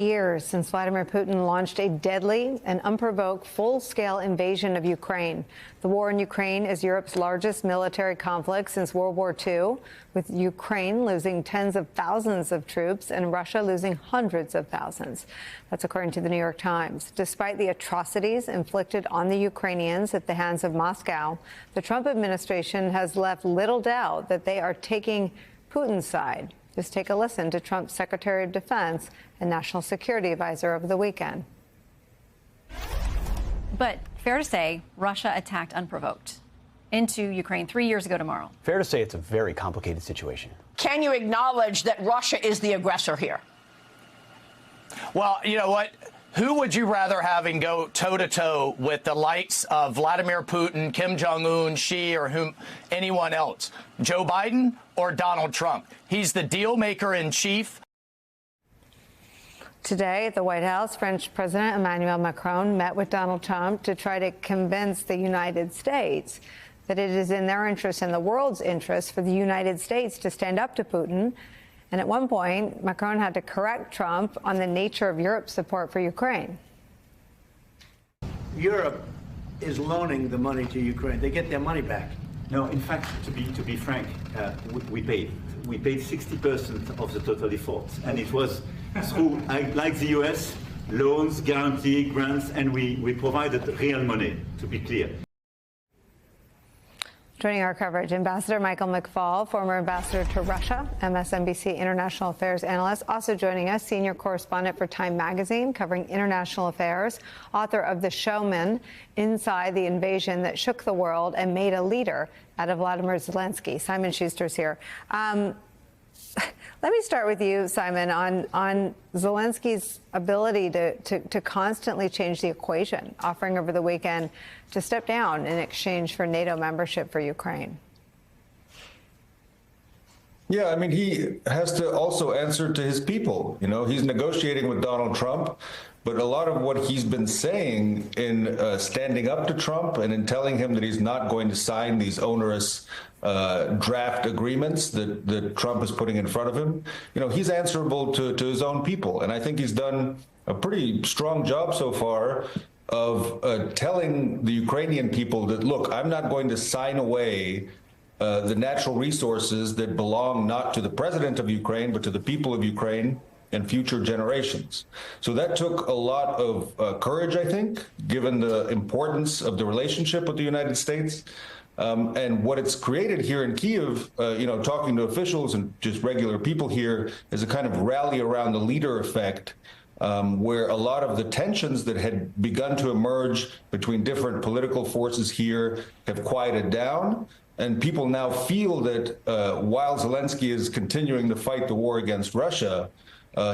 Years since Vladimir Putin launched a deadly and unprovoked full-scale invasion of Ukraine. The war in Ukraine is Europe's largest military conflict since World War II, with Ukraine losing tens of thousands of troops and Russia losing hundreds of thousands. That's according to the New York Times. Despite the atrocities inflicted on the Ukrainians at the hands of Moscow, the Trump administration has left little doubt that they are taking Putin's side. Just take a listen to Trump's Secretary of Defense and National Security Advisor over the weekend. But fair to say, Russia attacked unprovoked into Ukraine 3 years ago tomorrow. Fair to say it's a very complicated situation. Can you acknowledge that Russia is the aggressor here? Well, you know what? Who would you rather having go toe-to-toe with the likes of Vladimir Putin, Kim Jong-un, Xi, or anyone else? Joe Biden or Donald Trump? He's the deal maker in chief. Today at the White House, French President Emmanuel Macron met with Donald Trump to try to convince the United States that it is in their interest and the world's interest for the United States to stand up to Putin. And at one point, Macron had to correct Trump on the nature of Europe's support for Ukraine. Europe is loaning the money to Ukraine. They get their money back. No, in fact, to be frank, we paid 60% of the total effort, and it was through, like the U.S., loans, guarantee, grants, and we provided real money. To be clear. Joining our coverage, Ambassador Michael McFaul, former ambassador to Russia, MSNBC international affairs analyst. Also joining us, senior correspondent for Time Magazine, covering international affairs, author of The Showman, Inside the Invasion That Shook the World and Made a Leader Out of Vladimir Zelensky. Simon Schuster's here. Let me start with you, Simon, on Zelensky's ability to constantly change the equation, offering over the weekend to step down in exchange for NATO membership for Ukraine. Yeah, I mean, he has to also answer to his people. You know, he's negotiating with Donald Trump, but a lot of what he's been saying in standing up to Trump and in telling him that he's not going to sign these onerous draft agreements that Trump is putting in front of him, you know, he's answerable to his own people. And I think he's done a pretty strong job so far of telling the Ukrainian people that, look, I'm not going to sign away the natural resources that belong not to the president of Ukraine, but to the people of Ukraine and future generations. So that took a lot of courage, I think, given the importance of the relationship with the United States. And what it's created here in Kyiv, you know, talking to officials and just regular people here, is a kind of rally around the leader effect, where a lot of the tensions that had begun to emerge between different political forces here have quieted down. And people now feel that while Zelensky is continuing to fight the war against Russia,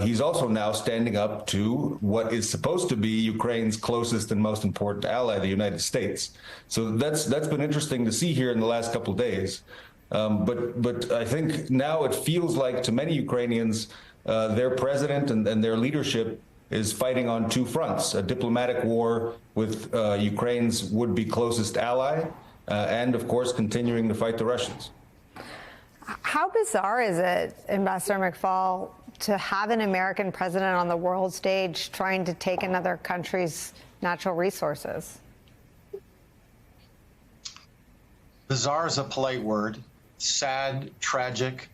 he's also now standing up to what is supposed to be Ukraine's closest and most important ally, the United States. So that's been interesting to see here in the last couple of days. But I think now it feels like to many Ukrainians, their president and their leadership is fighting on two fronts: a diplomatic war with Ukraine's would-be closest ally, and of course continuing to fight the Russians. How bizarre is it, Ambassador McFaul, to have an American president on the world stage trying to take another country's natural resources? Bizarre is a polite word. Sad, tragic.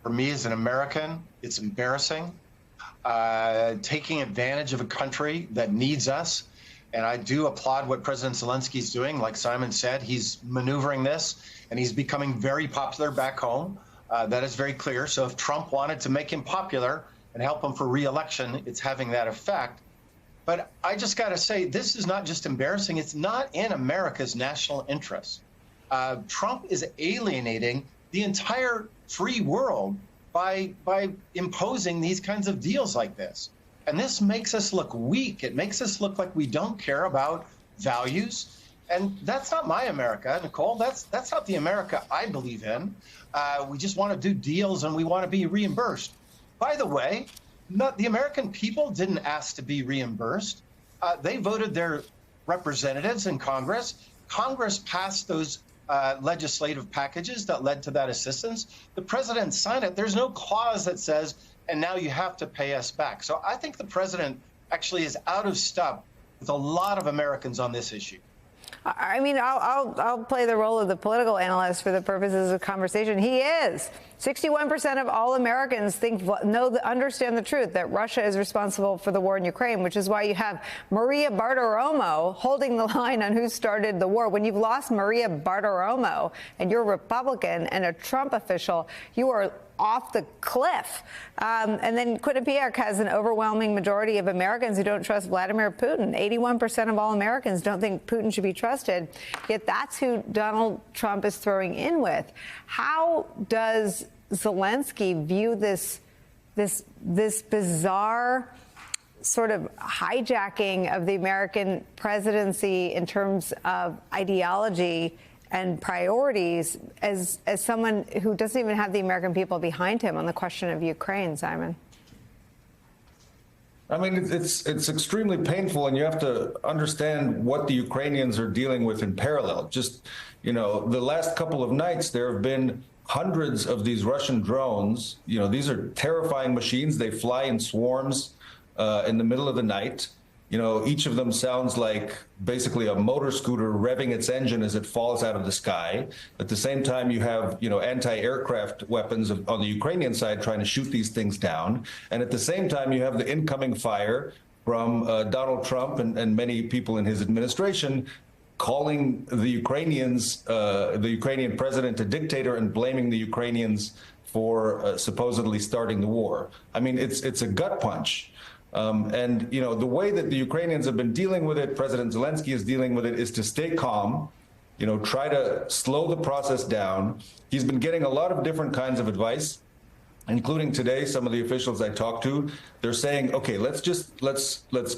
For me as an American, it's embarrassing. Taking advantage of a country that needs us. And I do applaud what President Zelensky is doing. Like Simon said, he's maneuvering this, and he's becoming very popular back home. That is very clear. So if Trump wanted to make him popular and help him for re-election, it's having that effect. But I just got to say, this is not just embarrassing. It's not in America's national interest. Trump is alienating the entire free world by imposing these kinds of deals like this. And this makes us look weak. It makes us look like we don't care about values. And that's not my America, Nicole. That's not the America I believe in. We just want to do deals and we want to be reimbursed. By the way, the American people didn't ask to be reimbursed. They voted their representatives in Congress. Congress passed those legislative packages that led to that assistance. The president signed it. There's no clause that says and now you have to pay us back. So I think the president actually is out of step with a lot of Americans on this issue. I mean, I'll play the role of the political analyst for the purposes of conversation. He is. 61% of all Americans understand the truth that Russia is responsible for the war in Ukraine, which is why you have Maria Bartiromo holding the line on who started the war. When you've lost Maria Bartiromo and you're a Republican and a Trump official, you are off the cliff. And then Quinnipiac has an overwhelming majority of Americans who don't trust Vladimir Putin. 81% of all Americans don't think Putin should be trusted. Yet that's who Donald Trump is throwing in with. How does Zelensky view this bizarre sort of hijacking of the American presidency in terms of ideology and priorities as someone who doesn't even have the American people behind him on the question of Ukraine, Simon? I mean, it's extremely painful, and you have to understand what the Ukrainians are dealing with in parallel. Just, the last couple of nights, there have been hundreds of these Russian drones. These are terrifying machines. They fly in swarms in the middle of the night. Each of them sounds like basically a motor scooter revving its engine as it falls out of the sky. At the same time, you have, anti-aircraft weapons on the Ukrainian side trying to shoot these things down. And at the same time, you have the incoming fire from Donald Trump and many people in his administration calling the Ukrainians, the Ukrainian president, a dictator and blaming the Ukrainians for supposedly starting the war. I mean, it's a gut punch. And the way that the Ukrainians have been dealing with it, President Zelensky is dealing with it, is to stay calm, try to slow the process down. He's been getting a lot of different kinds of advice, including today, some of the officials I talked to, they're saying, okay, let's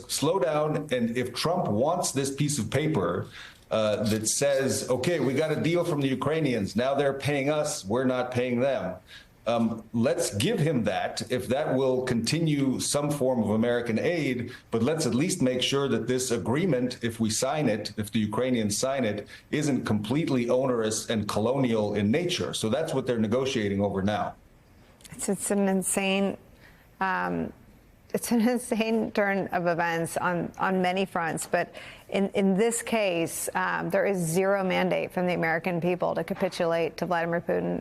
slow down. And if Trump wants this piece of paper that says, okay, we got a deal from the Ukrainians, now they're paying us, we're not paying them. Let's give him that if that will continue some form of American aid, but let's at least make sure that this agreement, if we sign it, if the Ukrainians sign it, isn't completely onerous and colonial in nature. So that's what they're negotiating over now. It's an insane turn of events on many fronts. But in this case, there is zero mandate from the American people to capitulate to Vladimir Putin.